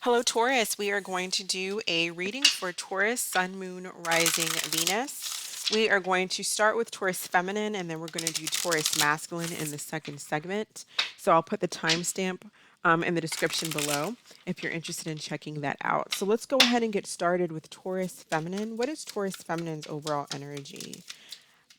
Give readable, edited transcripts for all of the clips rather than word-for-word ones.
Hello, Taurus. We are going to do a reading for Taurus, Sun, Moon, Rising, Venus. We are going to start with Taurus Feminine and then we're going to do Taurus Masculine in the second segment. So I'll put the timestamp in the description below if you're interested in checking that out. So let's go ahead and get started with Taurus Feminine. What is Taurus Feminine's overall energy?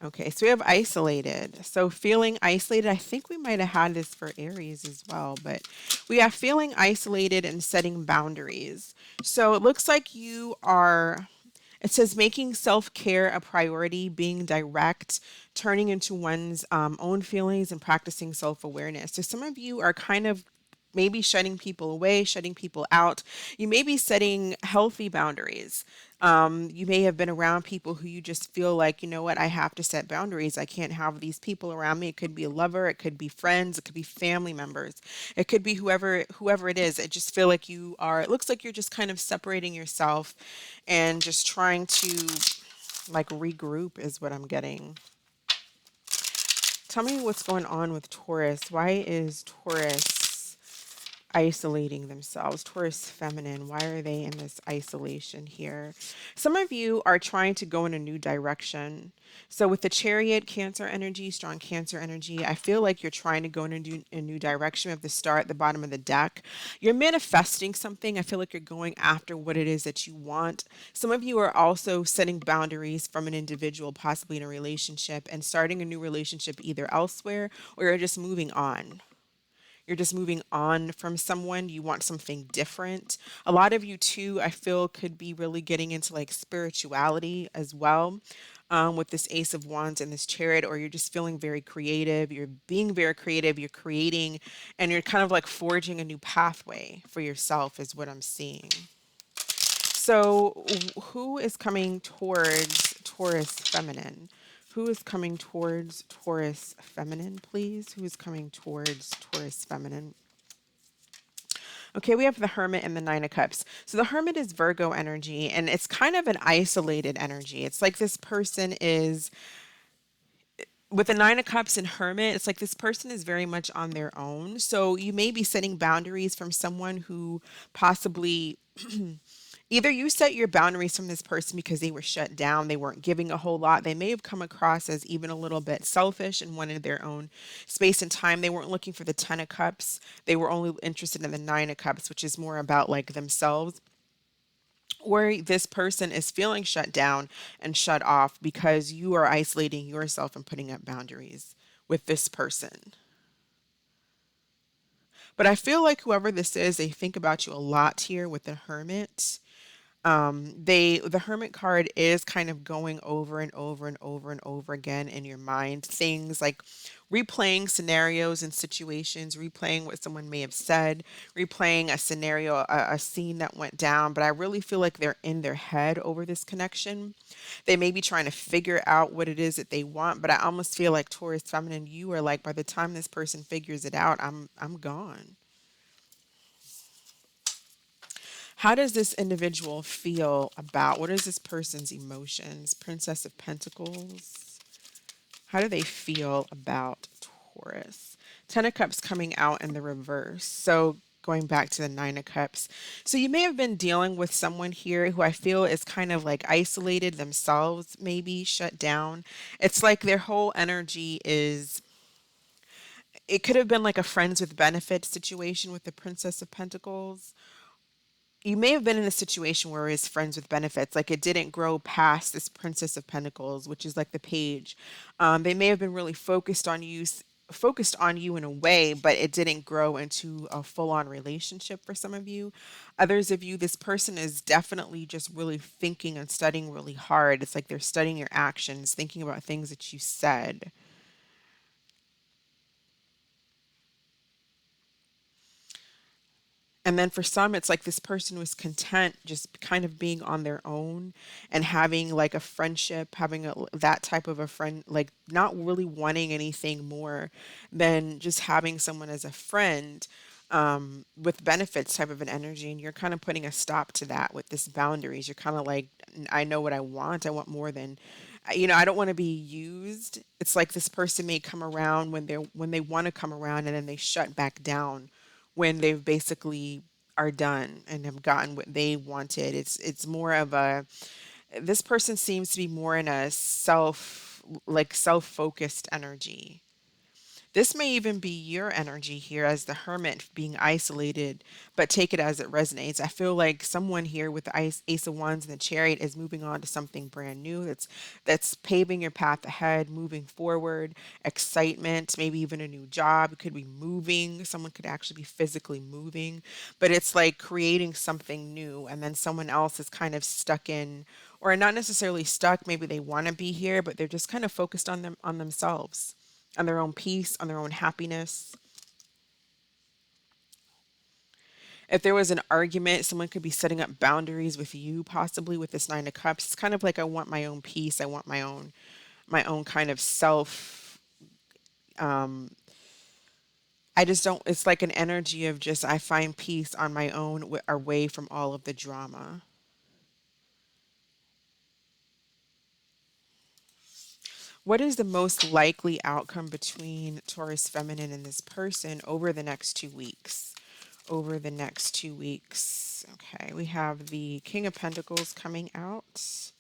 Okay, so we have isolated. So feeling isolated, I think we might have had this for Aries as well, but we have feeling isolated and setting boundaries. So it looks like it says making self-care a priority, being direct, turning into one's own feelings and practicing self-awareness. So some of you are kind of maybe shutting people away, shutting people out. You may be setting healthy boundaries. You may have been around people who you just feel like, you know what, I have to set boundaries. I can't have these people around me. It could be a lover, it could be friends, it could be family members, it could be whoever it is. I just feel like it looks like you're just kind of separating yourself and just trying to like regroup is what I'm getting. Tell me what's going on with Taurus. Why is Taurus isolating themselves? Taurus feminine, why are they in this isolation here? Some of you are trying to go in a new direction. So with the chariot, Cancer energy, strong Cancer energy, I feel like you're trying to go in a new direction. At the start, the bottom of the deck, you're manifesting something. I feel like you're going after what it is that you want. Some of you are also setting boundaries from an individual, possibly in a relationship, and starting a new relationship either elsewhere or you're just moving on. You're just moving on from someone. You want something different. A lot of you, too, I feel could be really getting into like spirituality as well. With this Ace of Wands and this Chariot, or you're just feeling very creative. You're being very creative. You're creating, and you're kind of like forging a new pathway for yourself, is what I'm seeing. So, who is coming towards Taurus feminine? Who is coming towards Taurus feminine, please? Who is coming towards Taurus feminine? Okay, we have the Hermit and the Nine of Cups. So the Hermit is Virgo energy, and it's kind of an isolated energy. It's like this person is, with the Nine of Cups and Hermit, it's like this person is very much on their own. So you may be setting boundaries from someone who possibly either you set your boundaries from this person because they were shut down, they weren't giving a whole lot. They may have come across as even a little bit selfish and wanted their own space and time. They weren't looking for the Ten of Cups. They were only interested in the Nine of Cups, which is more about like themselves. Or this person is feeling shut down and shut off because you are isolating yourself and putting up boundaries with this person. But I feel like whoever this is, they think about you a lot here with the Hermit. The Hermit card is kind of going over and over and over and over again in your mind, things like replaying scenarios and situations, replaying what someone may have said, replaying a scenario, a scene that went down. But I really feel like they're in their head over this connection. They may be trying to figure out what it is that they want, but I almost feel like Taurus feminine, you are like, by the time this person figures it out, I'm gone. How does this individual feel about, what is this person's emotions? Princess of Pentacles. How do they feel about Taurus? Ten of Cups coming out in the reverse. So going back to the Nine of Cups. So you may have been dealing with someone here who I feel is kind of like isolated themselves, maybe shut down. It's like their whole energy is, it could have been like a friends with benefits situation with the Princess of Pentacles. You may have been in a situation where it's friends with benefits, like it didn't grow past this Princess of Pentacles, which is like the page. They may have been really focused on you in a way, but it didn't grow into a full-on relationship for some of you. Others of you, this person is definitely just really thinking and studying really hard. It's like they're studying your actions, thinking about things that you said. And then for some, it's like this person was content just kind of being on their own and having like a friendship, having that type of a friend, like not really wanting anything more than just having someone as a friend, with benefits type of an energy. And you're kind of putting a stop to that with this boundaries. You're kind of like, I know what I want. I want more than, I don't want to be used. It's like this person may come around when they want to come around and then they shut back down when they've basically are done and have gotten what they wanted. It's more of a, this person seems to be more in a self-focused energy. This may even be your energy here as the hermit being isolated, but take it as it resonates. I feel like someone here with the Ace of Wands and the Chariot is moving on to something brand new that's paving your path ahead, moving forward, excitement, maybe even a new job. It could be moving. Someone could actually be physically moving, but it's like creating something new, and then someone else is kind of stuck in, or not necessarily stuck, maybe they want to be here, but they're just kind of focused on themselves, on their own peace, on their own happiness. If there was an argument, someone could be setting up boundaries with you, possibly with this Nine of Cups. It's kind of like, I want my own peace. I want my own kind of self. Um, I just don't. It's like an energy of just, I find peace on my own, away from all of the drama. What is the most likely outcome between Taurus Feminine and this person over the next 2 weeks? Over the next 2 weeks. Okay, we have the King of Pentacles coming out.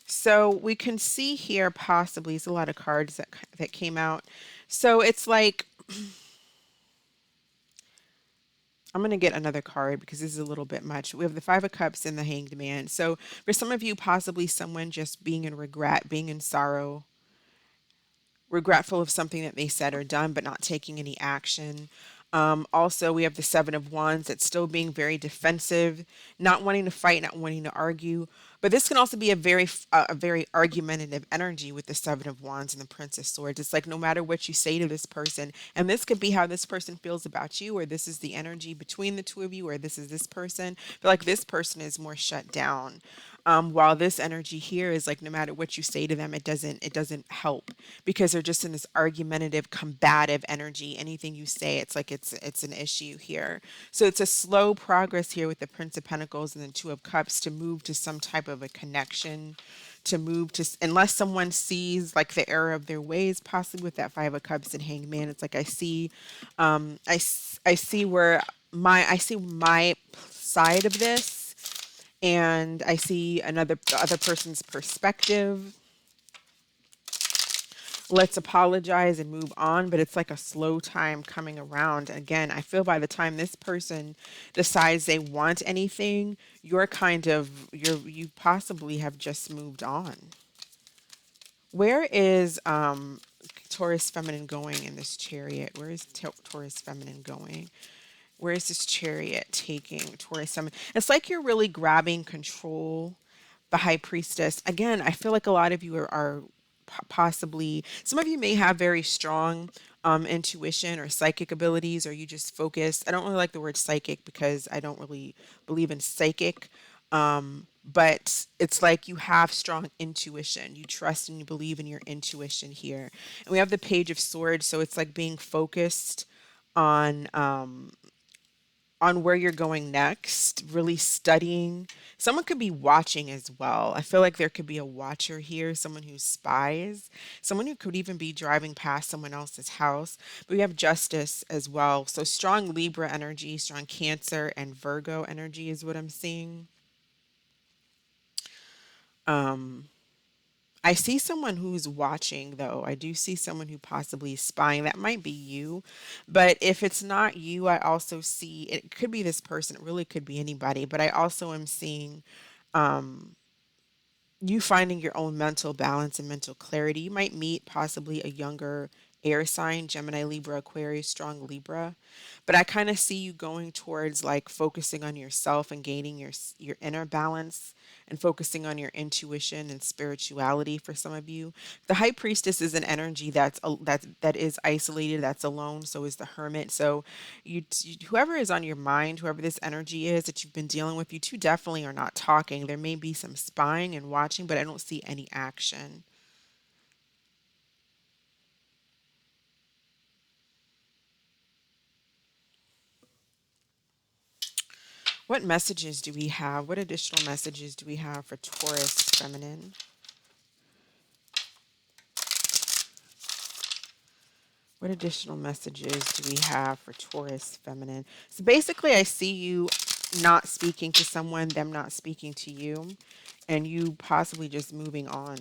So we can see here, possibly, it's a lot of cards that came out. So it's like, I'm going to get another card because this is a little bit much. We have the Five of Cups and the Hanged Man. So for some of you, possibly someone just being in regret, being in sorrow, regretful of something that they said or done, but not taking any action. Also, we have the Seven of Wands that's still being very defensive, not wanting to fight, not wanting to argue. But this can also be a very argumentative energy with the Seven of Wands and the Prince of Swords. It's like, no matter what you say to this person, and this could be how this person feels about you, or this is the energy between the two of you, or this is this person. But like, this person is more shut down. While this energy here is like, no matter what you say to them, it doesn't help, because they're just in this argumentative, combative energy. Anything you say, it's like it's an issue here. So it's a slow progress here with the Prince of Pentacles and the Two of Cups to move to some type of a connection, to move to, unless someone sees like the error of their ways, possibly with that Five of Cups and Hanged Man. It's like, I see, I see where I see my side of this, and I see the other person's perspective. Let's apologize and move on, but it's like a slow time coming around. Again, I feel by the time this person decides they want anything, you possibly have just moved on. Where is Taurus Feminine going in this Chariot? Where is Taurus Feminine going? Where is this Chariot taking Taurus Feminine? It's like you're really grabbing control. The High Priestess. Again, I feel like a lot of you are possibly, some of you may have very strong intuition or psychic abilities, or you just focus. I don't really like the word psychic because I don't really believe in psychic. But it's like you have strong intuition. You trust and you believe in your intuition here. And we have the Page of Swords. So it's like being focused on where you're going next, really studying. Someone could be watching as well. I feel like there could be a watcher here, someone who spies, someone who could even be driving past someone else's house. But we have Justice as well. So strong Libra energy, strong Cancer and Virgo energy is what I'm seeing. Um, I see someone who's watching, though. I do see someone who possibly is spying. That might be you. But if it's not you, I also see, it could be this person. It really could be anybody. But I also am seeing you finding your own mental balance and mental clarity. You might meet possibly a younger air sign, Gemini, Libra, Aquarius, strong Libra. But I kind of see you going towards like focusing on yourself and gaining your inner balance, and focusing on your intuition and spirituality for some of you. The High Priestess is an energy that is isolated, that's alone. So is the Hermit. So whoever is on your mind, whoever this energy is that you've been dealing with, you two definitely are not talking. There may be some spying and watching, but I don't see any action. What messages do we have? What additional messages do we have for Taurus Feminine? What additional messages do we have for Taurus Feminine? So basically, I see you not speaking to someone, them not speaking to you, and you possibly just moving on.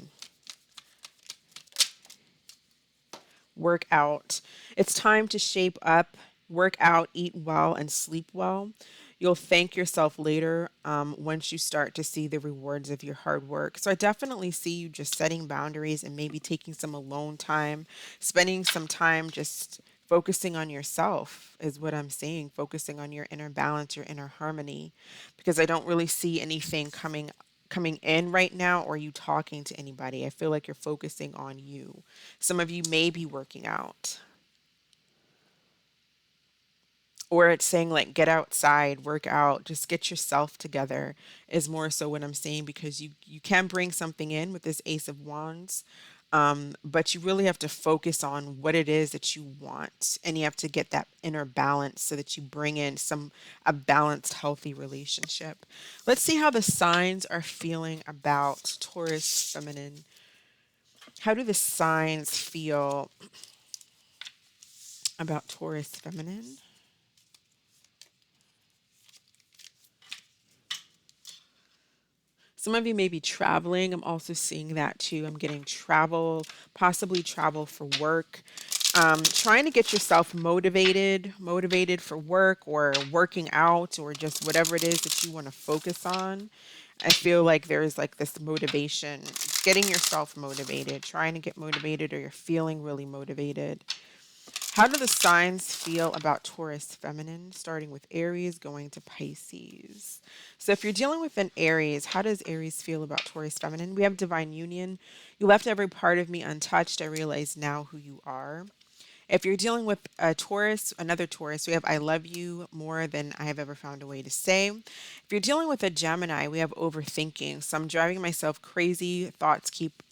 Work out. It's time to shape up, work out, eat well, and sleep well. You'll thank yourself later once you start to see the rewards of your hard work. So I definitely see you just setting boundaries and maybe taking some alone time, spending some time just focusing on yourself is what I'm seeing, focusing on your inner balance, your inner harmony, because I don't really see anything coming in right now or you talking to anybody. I feel like you're focusing on you. Some of you may be working out. Or it's saying like get outside, work out, just get yourself together is more so what I'm saying because you can bring something in with this Ace of Wands. But you really have to focus on what it is that you want, and you have to get that inner balance so that you bring in a balanced, healthy relationship. Let's see how the signs are feeling about Taurus Feminine. How do the signs feel about Taurus Feminine? Some of you may be traveling. I'm also seeing that too. I'm getting travel, possibly travel for work. Trying to get yourself motivated for work or working out or just whatever it is that you want to focus on. I feel like there's like this motivation, getting yourself motivated, trying to get motivated or you're feeling really motivated. How do the signs feel about Taurus Feminine, starting with Aries, going to Pisces? So if you're dealing with an Aries, how does Aries feel about Taurus Feminine? We have divine union. You left every part of me untouched. I realize now who you are. If you're dealing with a Taurus, another Taurus, we have I love you more than I have ever found a way to say. If you're dealing with a Gemini, we have overthinking. So I'm driving myself crazy. Thoughts keep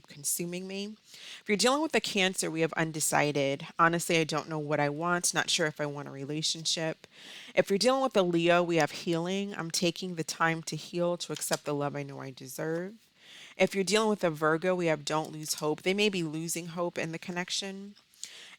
consuming me. If you're dealing with a Cancer, we have undecided. Honestly, I don't know what I want. Not sure if I want a relationship. If you're dealing with a Leo, we have healing. I'm taking the time to heal, to accept the love I know I deserve. If you're dealing with a Virgo, we have don't lose hope. They may be losing hope in the connection.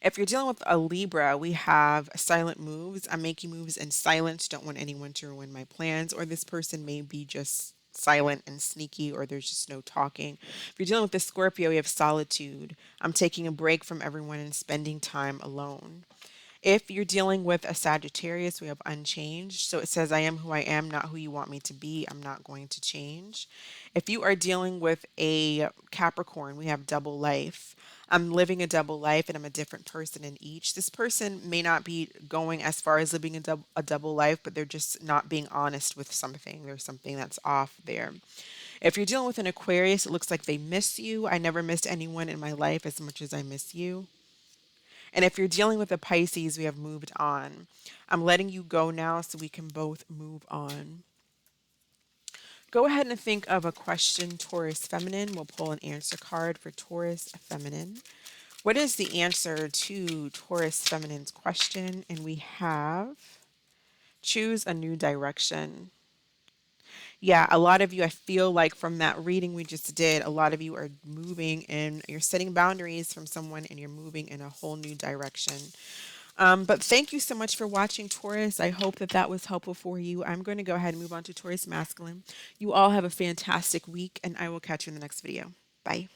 If you're dealing with a Libra, we have silent moves. I'm making moves in silence. Don't want anyone to ruin my plans. Or this person may be just silent and sneaky, or there's just no talking. If you're dealing with the Scorpio, we have solitude. I'm taking a break from everyone and spending time alone. If you're dealing with a Sagittarius, we have unchanged. So it says, I am who I am, not who you want me to be. I'm not going to change. If you are dealing with a Capricorn, we have double life. I'm living a double life and I'm a different person in each. This person may not be going as far as living a double life, but they're just not being honest with something. There's something that's off there. If you're dealing with an Aquarius, it looks like they miss you. I never missed anyone in my life as much as I miss you. And if you're dealing with a Pisces, we have moved on. I'm letting you go now so we can both move on. Go ahead and think of a question, Taurus Feminine. We'll pull an answer card for Taurus Feminine. What is the answer to Taurus Feminine's question? And we have choose a new direction. Yeah, a lot of you, I feel like from that reading we just did, a lot of you are moving and you're setting boundaries from someone and you're moving in a whole new direction. But thank you so much for watching, Taurus. I hope that that was helpful for you. I'm going to go ahead and move on to Taurus Masculine. You all have a fantastic week, and I will catch you in the next video. Bye.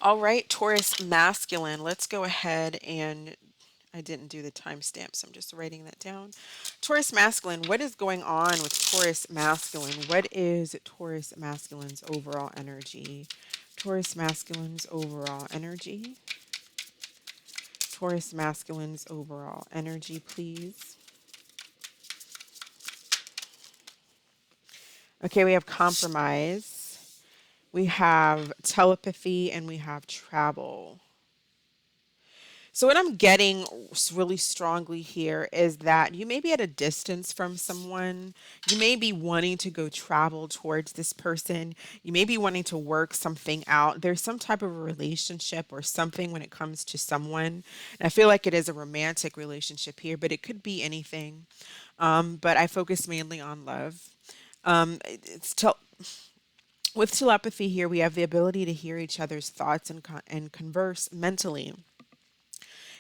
All right, Taurus Masculine. Let's go ahead and I didn't do the timestamp, so I'm just writing that down. Taurus Masculine, what is going on with Taurus Masculine? What is Taurus Masculine's overall energy? Taurus Masculine's overall energy. Taurus Masculine's overall energy, please. Okay, we have compromise. We have telepathy, and we have travel. So what I'm getting really strongly here is that you may be at a distance from someone. You may be wanting to go travel towards this person. You may be wanting to work something out. There's some type of a relationship or something when it comes to someone. And I feel like it is a romantic relationship here, but it could be anything. But I focus mainly on love. It's With telepathy here, we have the ability to hear each other's thoughts and, and converse mentally,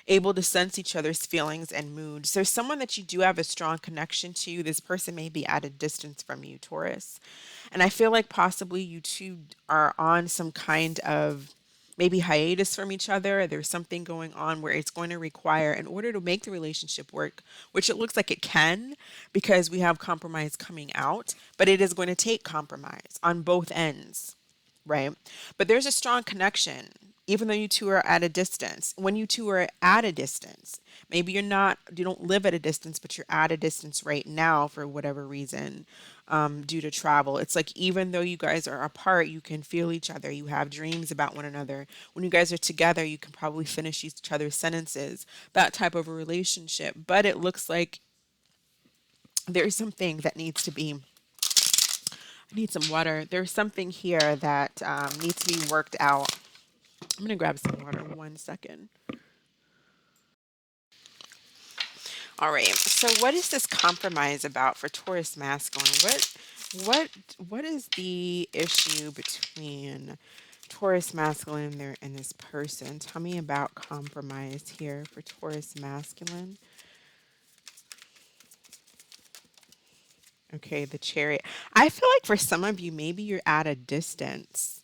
able to sense each other's feelings and moods. There's someone that you do have a strong connection to. This person may be at a distance from you, Taurus. And I feel like possibly you two are on some kind of maybe hiatus from each other. There's something going on where it's going to require, in order to make the relationship work, which it looks like it can because we have compromise coming out, but it is going to take compromise on both ends, right? But there's a strong connection, even though you two are at a distance. When you two are at a distance, maybe you don't live at a distance, but you're at a distance right now for whatever reason, due to travel. It's like even though you guys are apart, you can feel each other. You have dreams about one another. When you guys are together, you can probably finish each other's sentences. That type of a relationship. But it looks like there's something that needs to be. I need some water. There's something here that needs to be worked out. I'm gonna grab some water. 1 second. All right. So, what is this compromise about for Taurus masculine? What, what is the issue between Taurus masculine and and this person? Tell me about compromise here for Taurus masculine. Okay, the chariot. I feel like for some of you, maybe you're at a distance.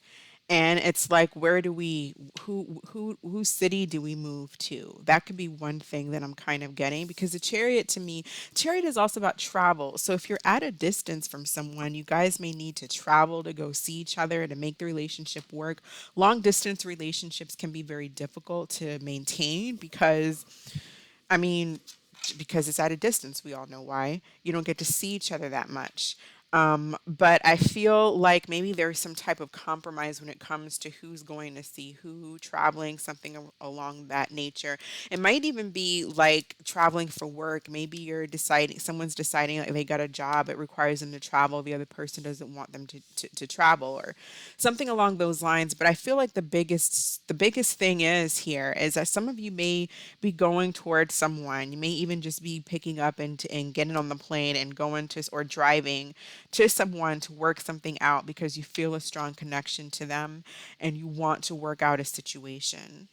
And it's like, where do we, whose city do we move to? That could be one thing that I'm kind of getting, because the chariot to me, chariot is also about travel. So if you're at a distance from someone, you guys may need to travel to go see each other to make the relationship work. Long distance relationships can be very difficult to maintain because I mean, because it's at a distance. We all know why. You don't get to see each other that much. But I feel like maybe there's some type of compromise when it comes to who's going to see who, traveling, something along that nature. It might even be like traveling for work. Maybe you're deciding, someone's deciding like they got a job, it requires them to travel. The other person doesn't want them to travel, or something along those lines. But I feel like the biggest thing is here is that some of you may be going towards someone. You may even just be picking up and getting on the plane and going to, or driving to someone to work something out because you feel a strong connection to them and you want to work out a situation.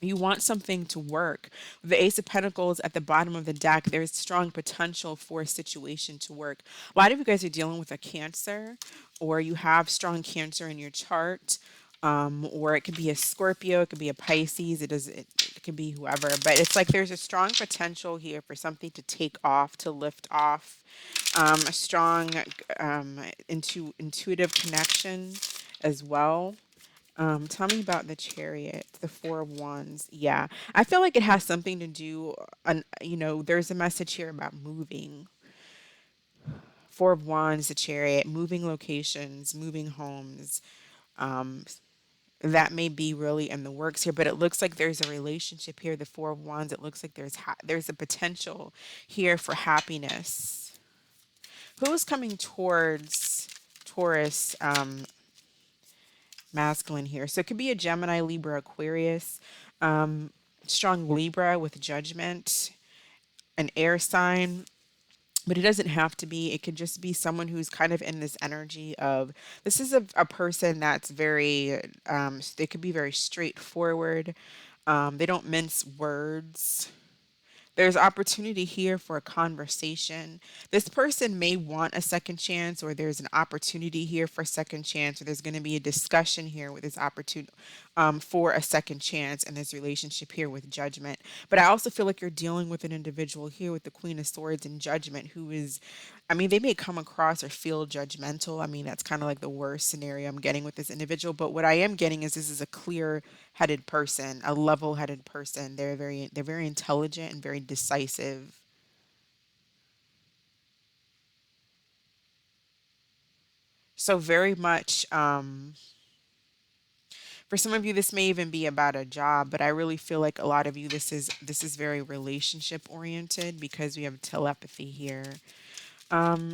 You want something to work. The Ace of Pentacles at the bottom of the deck, there's strong potential for a situation to work. A lot of you guys are dealing with a Cancer, or you have strong Cancer in your chart. Or it could be a Scorpio, it could be a Pisces, it could be whoever. But it's like there's a strong potential here for something to take off, to lift off. A strong intuitive connection as well. Tell me about the chariot, the Four of Wands. Yeah, I feel like it has something to do. There's a message here about moving. Four of Wands, the chariot, moving locations, moving homes. Um, that may be really in the works here, but it looks like there's a relationship here. The Four of Wands. It looks like there's a potential here for happiness. Who's coming towards Taurus masculine here? So it could be a Gemini, Libra, Aquarius, strong Libra with judgment, an air sign, but it doesn't have to be. It could just be someone who's kind of in this energy of, this is a person that's very, they could be very straightforward. They don't mince words. There's opportunity here for a conversation. This person may want a second chance, or there's an opportunity here for a second chance, or there's going to be a discussion here with this opportunity for a second chance in this relationship here with judgment. But I also feel like you're dealing with an individual here with the Queen of Swords and judgment who is, I mean, they may come across or feel judgmental. I mean, that's kind of like the worst scenario I'm getting with this individual. But what I am getting is this is a clear-headed person, a level-headed person. They're very intelligent and very decisive. So very much, for some of you, this may even be about a job, but I really feel like a lot of you, this is very relationship oriented because we have telepathy here. How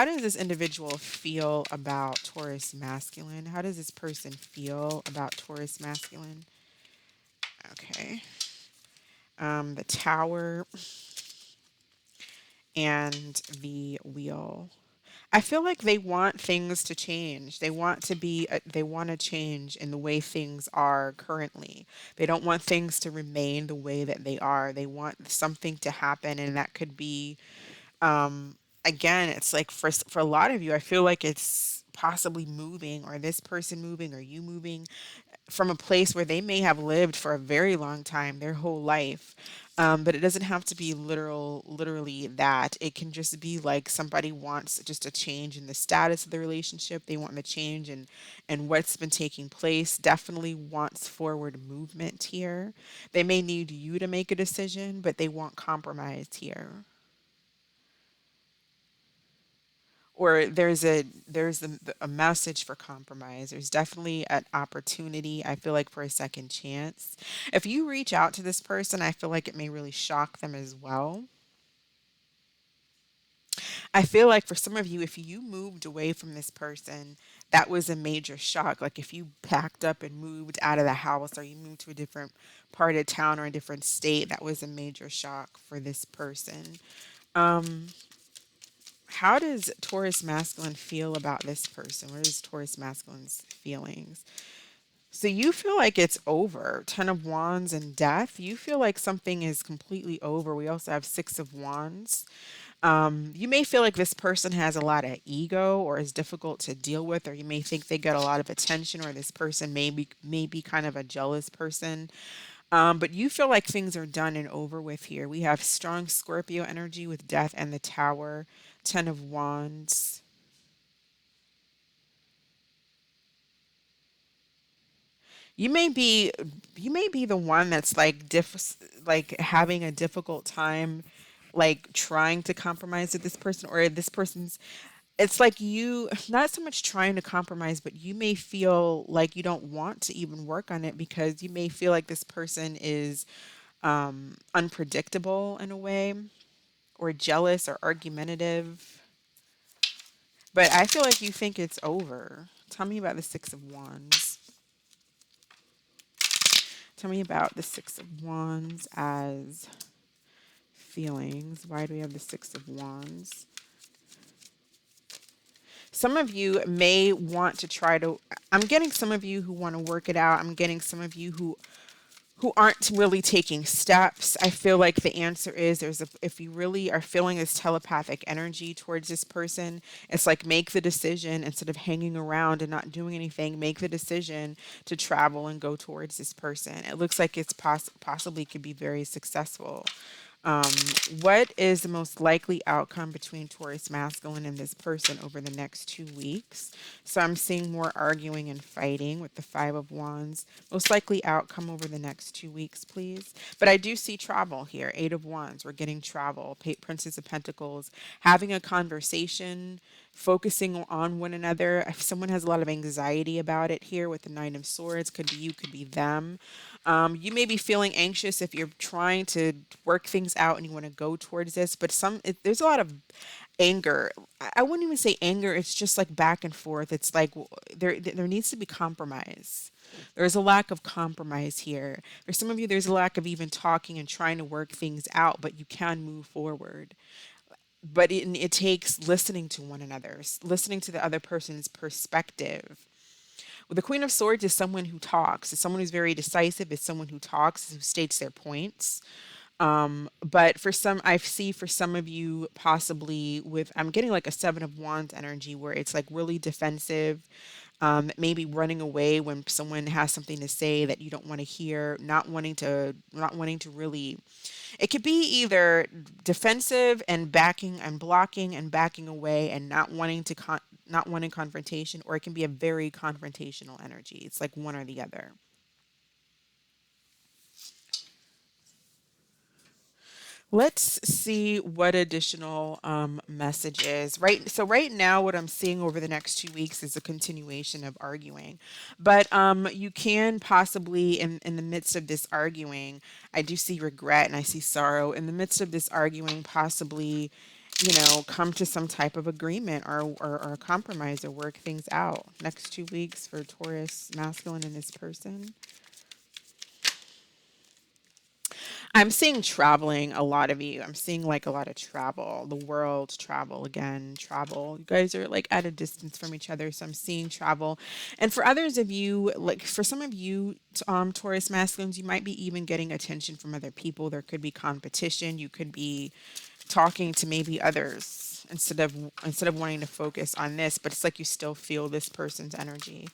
does this individual feel about Taurus masculine? How does this person feel about Taurus masculine? Okay. The Tower and the Wheel. I feel like they want things to change. They want to be, they want to change in the way things are currently. They don't want things to remain the way that they are. They want something to happen, and that could be, again, it's like for a lot of you, I feel like it's possibly moving, or this person moving, or you moving from a place where they may have lived for a very long time, their whole life. But it doesn't have to be literally that. It can just be like somebody wants just a change in the status of the relationship. They want the change and what's been taking place. Definitely wants forward movement here. They may need you to make a decision, but they want compromise here. Or a message for compromise. There's definitely an opportunity, I feel like, for a second chance. If you reach out to this person, I feel like it may really shock them as well. I feel like for some of you, if you moved away from this person, that was a major shock. Like if you packed up and moved out of the house, or you moved to a different part of town or a different state, that was a major shock for this person. Um, How does Taurus masculine feel about this person? What is Taurus masculine's feelings? So you feel like it's over. Ten of Wands and Death. You feel like something is completely over. We also have Six of Wands. You may feel like this person has a lot of ego or is difficult to deal with, or you may think they get a lot of attention, or this person may be kind of a jealous person. But you feel like things are done and over with here. We have strong Scorpio energy with Death and the Tower, Ten of Wands. You may be you may be the one that's like like having a difficult time like trying to compromise with this person, or this person's, it's like you not so much trying to compromise, but you may feel like you don't want to even work on it because you may feel like this person is unpredictable in a way, or jealous or argumentative. But I feel like you think it's over. Tell me about the Six of Wands. Tell me about the Six of Wands as feelings. Why do we have the Six of Wands? Some of you may want to try to, I'm getting some of you who want to work it out. I'm getting some of you who aren't really taking steps. I feel like the answer is if you really are feeling this telepathic energy towards this person, it's like make the decision instead of hanging around and not doing anything. Make the decision to travel and go towards this person. It looks like it's possibly could be very successful. Um, what is the most likely outcome between Taurus masculine and this person over the next 2 weeks? So I'm seeing more arguing and fighting with the Five of Wands. Most likely outcome over the next 2 weeks, please. But I do see travel here. Eight of Wands. We're getting travel. Princess of Pentacles. Having a conversation, focusing on one another. If someone has a lot of anxiety about it here with the Nine of Swords, could be you, could be them. You may be feeling anxious if you're trying to work things out and you want to go towards this, but there's a lot of anger. I wouldn't even say anger. It's just like back and forth. It's like there needs to be compromise. There's a lack of compromise here. For some of you, there's a lack of even talking and trying to work things out, but you can move forward. But it takes listening to one another, listening to the other person's perspective. Well, the Queen of Swords is someone who talks. Is someone who's very decisive. Is someone who talks, who states their points. But for some, I see for some of you, possibly with, I'm getting like a Seven of Wands energy where it's like really defensive, maybe running away when someone has something to say that you don't want to hear, not wanting to really, it could be either defensive and backing and blocking and backing away and not wanting confrontation, or it can be a very confrontational energy. It's like one or the other. Let's see what additional messages. Right. So right now, what I'm seeing over the next 2 weeks is a continuation of arguing, but you can possibly, in the midst of this arguing, I do see regret and I see sorrow. In the midst of this arguing, possibly, come to some type of agreement, or a compromise, or work things out. Next 2 weeks for Taurus masculine and this person. I'm seeing traveling, a lot of you. I'm seeing like a lot of travel, the world travel again, travel. You guys are like at a distance from each other, so I'm seeing travel. And for others of you, like for some of you, Taurus masculines, you might be even getting attention from other people. There could be competition. You could be talking to maybe others instead of wanting to focus on this, but it's like you still feel this person's energy.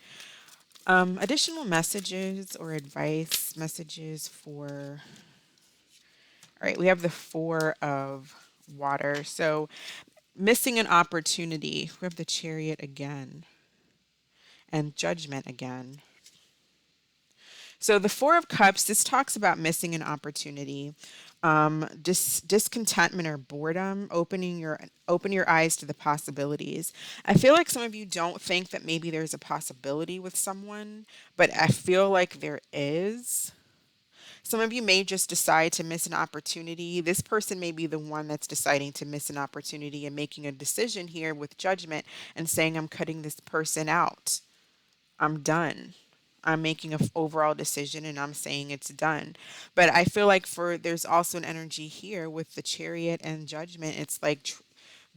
Additional messages or advice messages for, all right, we have the Four of Water. So missing an opportunity. We have the Chariot again and Judgment again. So the Four of Cups, this talks about missing an opportunity, discontentment or boredom, open your eyes to the possibilities. I feel like some of you don't think that maybe there's a possibility with someone, but I feel like there is. Some of you may just decide to miss an opportunity. This person may be the one that's deciding to miss an opportunity and making a decision here with Judgment and saying, I'm cutting this person out. I'm done. I'm making an overall decision and I'm saying it's done. But I feel like there's also an energy here with the Chariot and Judgment. It's like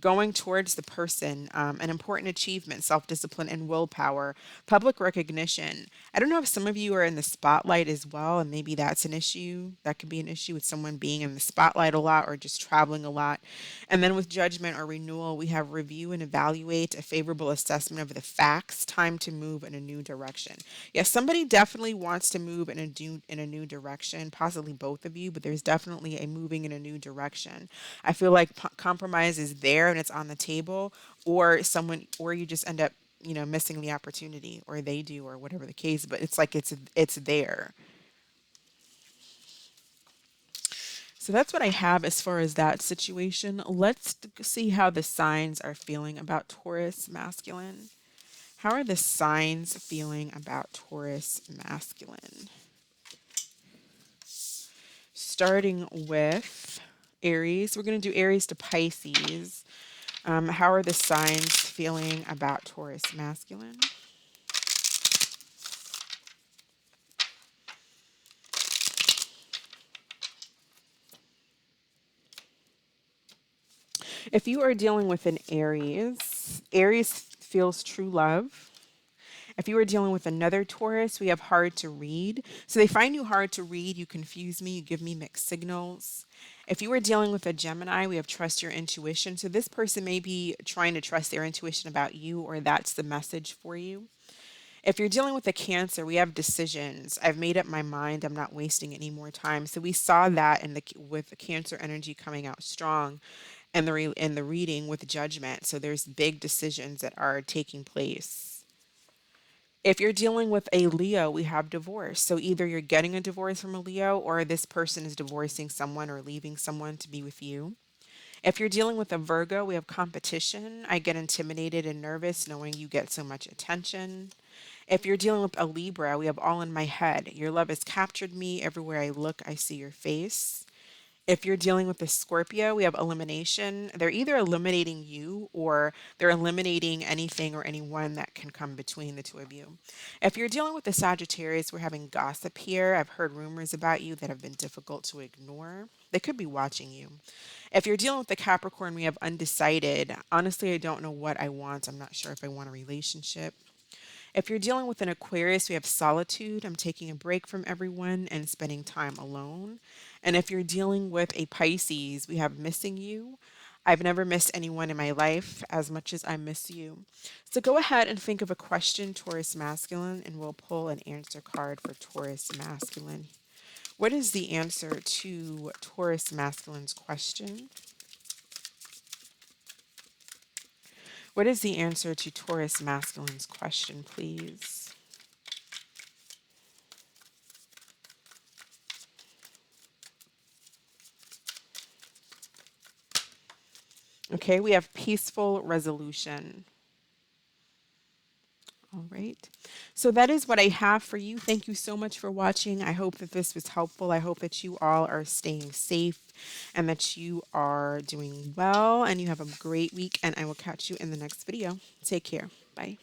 going towards the person, an important achievement, self discipline, and willpower, public recognition. I don't know if some of you are in the spotlight as well, and maybe that's an issue. That could be an issue with someone being in the spotlight a lot or just traveling a lot. And then with judgment or renewal, we have review and evaluate, a favorable assessment of the facts, time to move in a new direction. Yes, somebody definitely wants to move in a new direction, possibly both of you, but there's definitely a moving in a new direction. I feel like compromise is there and it's on the table, or you just end up, missing the opportunity, or they do, or whatever the case. But it's like it's there. So that's what I have as far as that situation. Let's see how the signs are feeling about Taurus masculine. How are the signs feeling about Taurus masculine? Starting with Aries, we're going to do Aries to Pisces. How are the signs feeling about Taurus masculine? If you are dealing with an Aries, Aries feels true love. If you are dealing with another Taurus, we have hard to read. So they find you hard to read, you confuse me, you give me mixed signals. If you are dealing with a Gemini, we have trust your intuition. So this person may be trying to trust their intuition about you, or that's the message for you. If you're dealing with a Cancer, we have decisions. I've made up my mind. I'm not wasting any more time. So we saw that with the Cancer energy coming out strong, and in the reading with Judgment. So there's big decisions that are taking place. If you're dealing with a Leo, we have divorce. So either you're getting a divorce from a Leo, or this person is divorcing someone or leaving someone to be with you. If you're dealing with a Virgo, we have competition. I get intimidated and nervous knowing you get so much attention. If you're dealing with a Libra, we have all in my head. Your love has captured me. Everywhere I look, I see your face. If you're dealing with a Scorpio, we have elimination. They're either eliminating you, or they're eliminating anything or anyone that can come between the two of you. If you're dealing with a Sagittarius, we're having gossip here. I've heard rumors about you that have been difficult to ignore. They could be watching you. If you're dealing with the Capricorn, we have undecided. Honestly, I don't know what I want. I'm not sure if I want a relationship. If you're dealing with an Aquarius, we have solitude. I'm taking a break from everyone and spending time alone. And if you're dealing with a Pisces, we have missing you. I've never missed anyone in my life as much as I miss you. So go ahead and think of a question, Taurus masculine, and we'll pull an answer card for Taurus masculine. What is the answer to Taurus masculine's question? What is the answer to Taurus masculine's question, please? Okay, we have peaceful resolution. All right. So that is what I have for you. Thank you so much for watching. I hope that this was helpful. I hope that you all are staying safe and that you are doing well and you have a great week. And I will catch you in the next video. Take care. Bye.